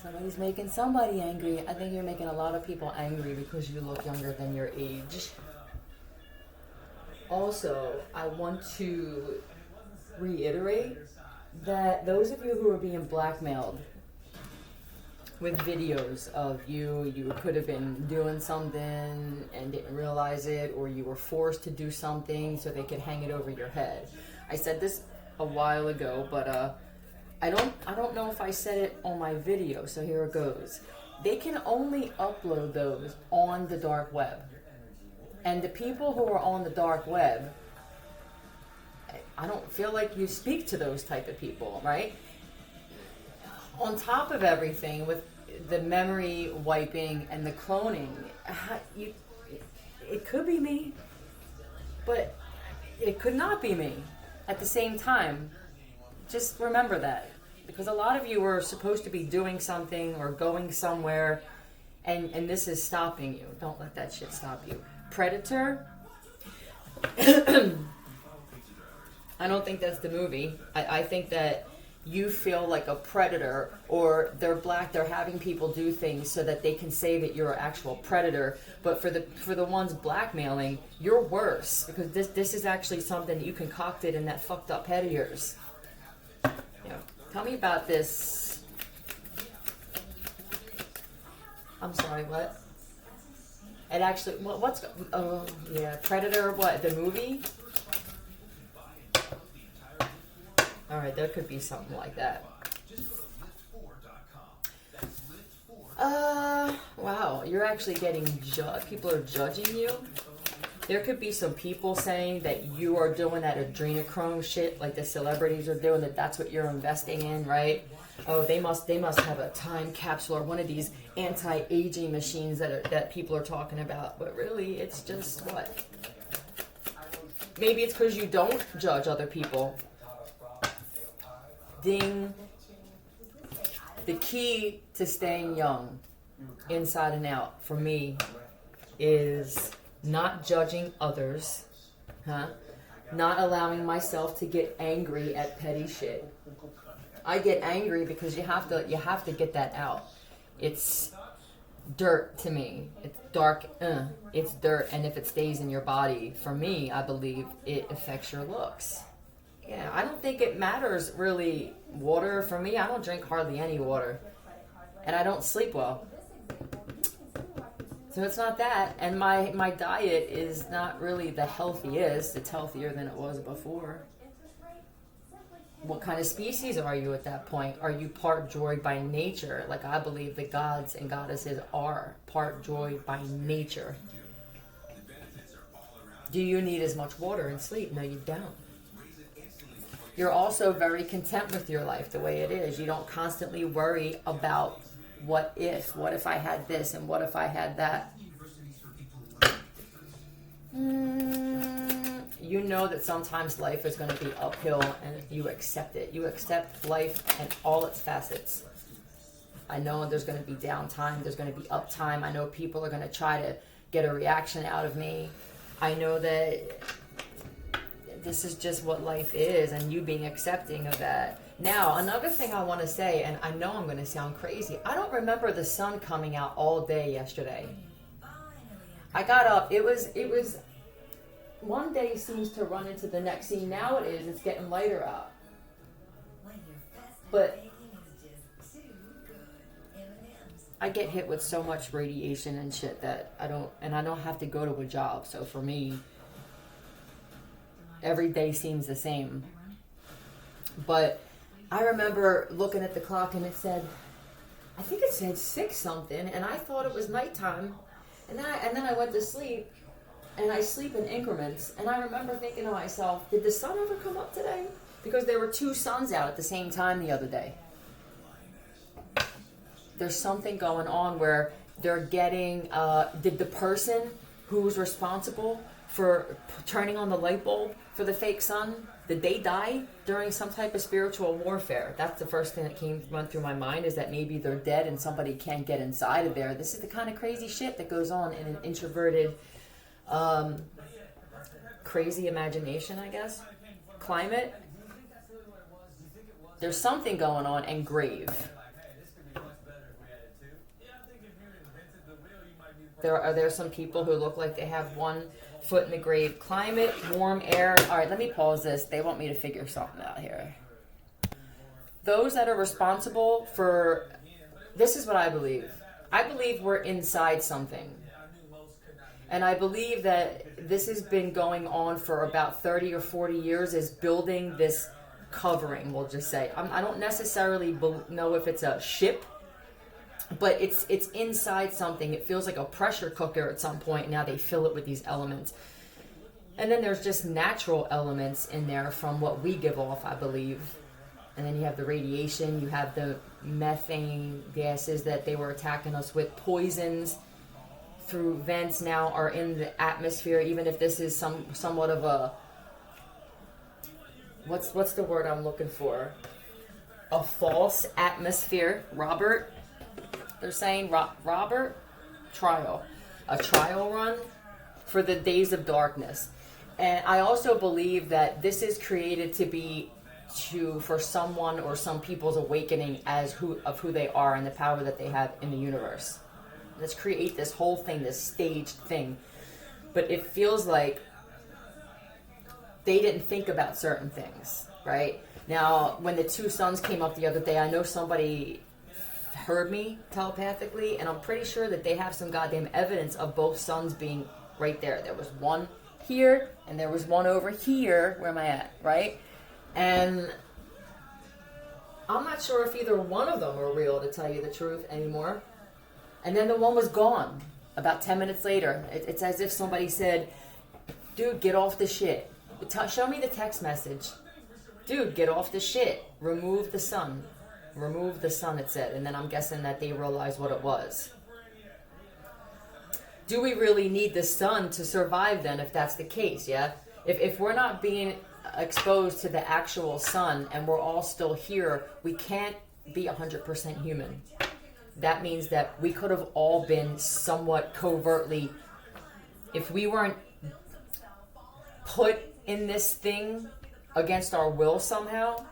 Somebody's making somebody angry. I think you're making a lot of people angry because you look younger than your age. Also, I want to reiterate that those of you who are being blackmailed with videos of you could have been doing something and didn't realize it, or you were forced to do something so they could hang it over your head. I said this a while ago, but I don't know if I said it on my video, so here it goes. They can only upload those on the dark web. And the people who are on the dark web, I don't feel like you speak to those type of people, right? On top of everything, with the memory wiping and the cloning, it could be me, but it could not be me at the same time. Just remember that, because a lot of you are supposed to be doing something or going somewhere, and this is stopping you. Don't let that shit stop you. Predator, I don't think that's the movie. I think that you feel like a predator, or they're black, they're having people do things so that they can say that you're an actual predator. But for the ones blackmailing, you're worse, because this is actually something that you concocted in that fucked up head of yours. Tell me about this. I'm sorry, what? It actually, what's, oh, yeah, Predator, what, the movie? Alright, there could be something like that. Wow, you're actually getting people are judging you. There could be some people saying that you are doing that adrenochrome shit like the celebrities are doing, that's what you're investing in, right? Oh, they must have a time capsule or one of these anti-aging machines that people are talking about. But really, it's just what? Maybe it's because you don't judge other people. Ding. The key to staying young, inside and out, for me, is not judging others, not allowing myself to get angry at petty shit. I get angry because you have to get that out. It's dirt to me. It's dark. It's dirt, and if it stays in your body, for me, I believe it affects your looks. Yeah, I don't think it matters really. Water for me, I don't drink hardly any water, and I don't sleep well. So it's not that, and my diet is not really the healthiest. It's healthier than it was before. What kind of species are you at that point? Are you part joy by nature? Like I believe the gods and goddesses are part joy by nature. Do you need as much water and sleep? No, you don't. You're also very content with your life the way it is. You don't constantly worry about what if I had this and what if I had that. You know that sometimes life is going to be uphill, and you accept it. You accept life and all its facets. I know there's going to be downtime. There's going to be uptime. I know people are going to try to get a reaction out of me. I know that this is just what life is, and you being accepting of that. Now, another thing I want to say, and I know I'm going to sound crazy, I don't remember the sun coming out all day yesterday. I got up, it was one day seems to run into the next. See, now it's getting lighter out. But I get hit with so much radiation and shit that I don't have to go to a job. So for me, every day seems the same. But I remember looking at the clock and I think it said 6 something, and I thought it was nighttime. And then I went to sleep, and I sleep in increments. And I remember thinking to myself, did the sun ever come up today? Because there were 2 suns out at the same time the other day. There's something going on where they're getting, did the person who's responsible for turning on the light bulb for the fake sun, did they die during some type of spiritual warfare? That's the first thing that went through my mind, is that maybe they're dead and somebody can't get inside of there. This is the kind of crazy shit that goes on in an introverted, crazy imagination, I guess, climate. There's something going on, and grave. There some people who look like they have one foot in the grave. Climate, warm air. All right, let me pause this. They want me to figure something out here. Those that are responsible for, this is what I believe. I believe we're inside something. And I believe that this has been going on for about 30 or 40 years, is building this covering, we'll just say. I don't necessarily know if it's a ship, but it's inside something. It feels like a pressure cooker at some point. Now they fill it with these elements. And then there's just natural elements in there from what we give off, I believe. And then you have the radiation, you have the methane gases that they were attacking us with, poisons through vents now are in the atmosphere, even if this is somewhat of a, what's the word I'm looking for? A false atmosphere. Robert, they're saying, Robert, a trial run for the days of darkness. And I also believe that this is created to be for someone or some people's awakening of who they are and the power that they have in the universe. Let's create this whole thing, this staged thing. But it feels like they didn't think about certain things, right? Now, when the two suns came up the other day, I know somebody heard me telepathically, and I'm pretty sure that they have some goddamn evidence of both suns being right there. There was one here, and there was one over here. Where am I at, right? And I'm not sure if either one of them were real, to tell you the truth, anymore. And then the one was gone about 10 minutes later. It's as if somebody said, dude, get off the shit. Show me the text message. Dude, get off the shit. Remove the sun. Remove the sun, it said. And then I'm guessing that they realized what it was. Do we really need the sun to survive then, if that's the case, yeah? If we're not being exposed to the actual sun and we're all still here, we can't be 100% human. That means that we could have all been somewhat covertly, if we weren't put in this thing against our will somehow,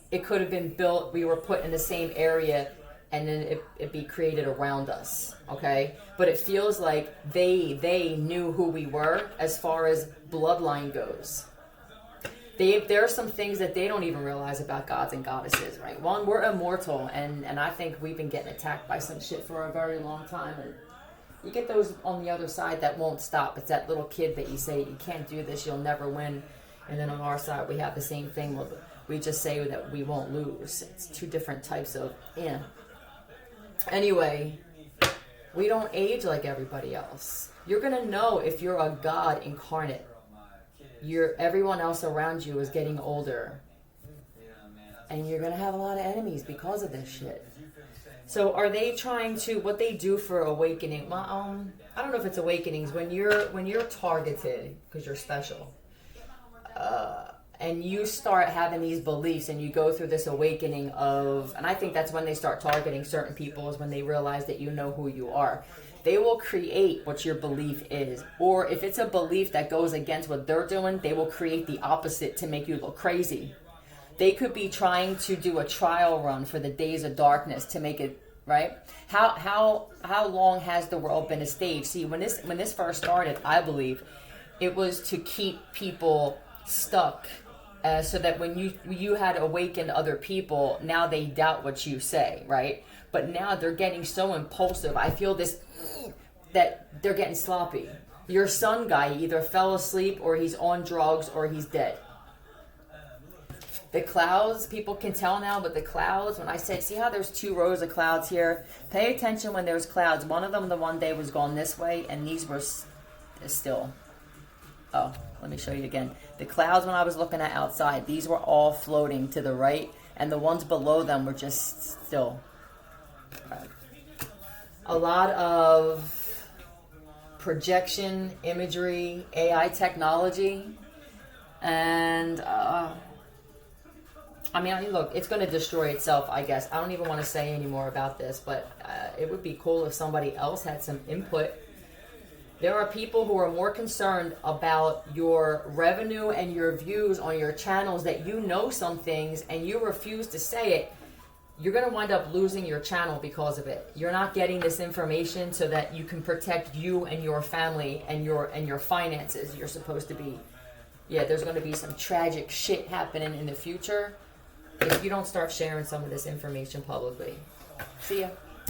it could have been built, we were put in the same area, and then it be created around us, okay? But it feels like they knew who we were as far as bloodline goes. There are some things that they don't even realize about gods and goddesses, right? One, we're immortal, and I think we've been getting attacked by some shit for a very long time. And you get those on the other side that won't stop. It's that little kid that you say, you can't do this, you'll never win. And then on our side, we have the same thing. We just say that we won't lose. It's two different types of, yeah. Anyway, we don't age like everybody else. You're going to know if you're a god incarnate. Everyone else around you is getting older, and you're gonna have a lot of enemies because of this shit. So are they trying to, what they do for awakening, I don't know if it's awakenings, when you're targeted because you're special, and you start having these beliefs and you go through this awakening of, and I think that's when they start targeting certain people, is when they realize that you know who you are. They will create what your belief is. Or if it's a belief that goes against what they're doing, they will create the opposite to make you look crazy. They could be trying to do a trial run for the days of darkness to make it, right? How long has the world been a stage? See, when this first started, I believe, it was to keep people stuck. So that when you had awakened other people, now they doubt what you say, right? But now they're getting so impulsive. I feel this, that they're getting sloppy. Your sun guy either fell asleep or he's on drugs or he's dead. The clouds, people can tell now, but the clouds, when I said, see how there's two rows of clouds here? Pay attention when there's clouds. One of them, the one day, was going this way, and these were still. Oh, let me show you again. The clouds, when I was looking at outside, these were all floating to the right, and the ones below them were just still. A lot of projection, imagery, AI technology, and look, it's going to destroy itself, I guess. I don't even want to say any more about this, but it would be cool if somebody else had some input. There are people who are more concerned about your revenue and your views on your channels, that you know some things and you refuse to say it. you're going to wind up losing your channel because of it. You're not getting this information so that you can protect you and your family and your finances. You're supposed to be. Yeah, there's going to be some tragic shit happening in the future if you don't start sharing some of this information publicly. See ya.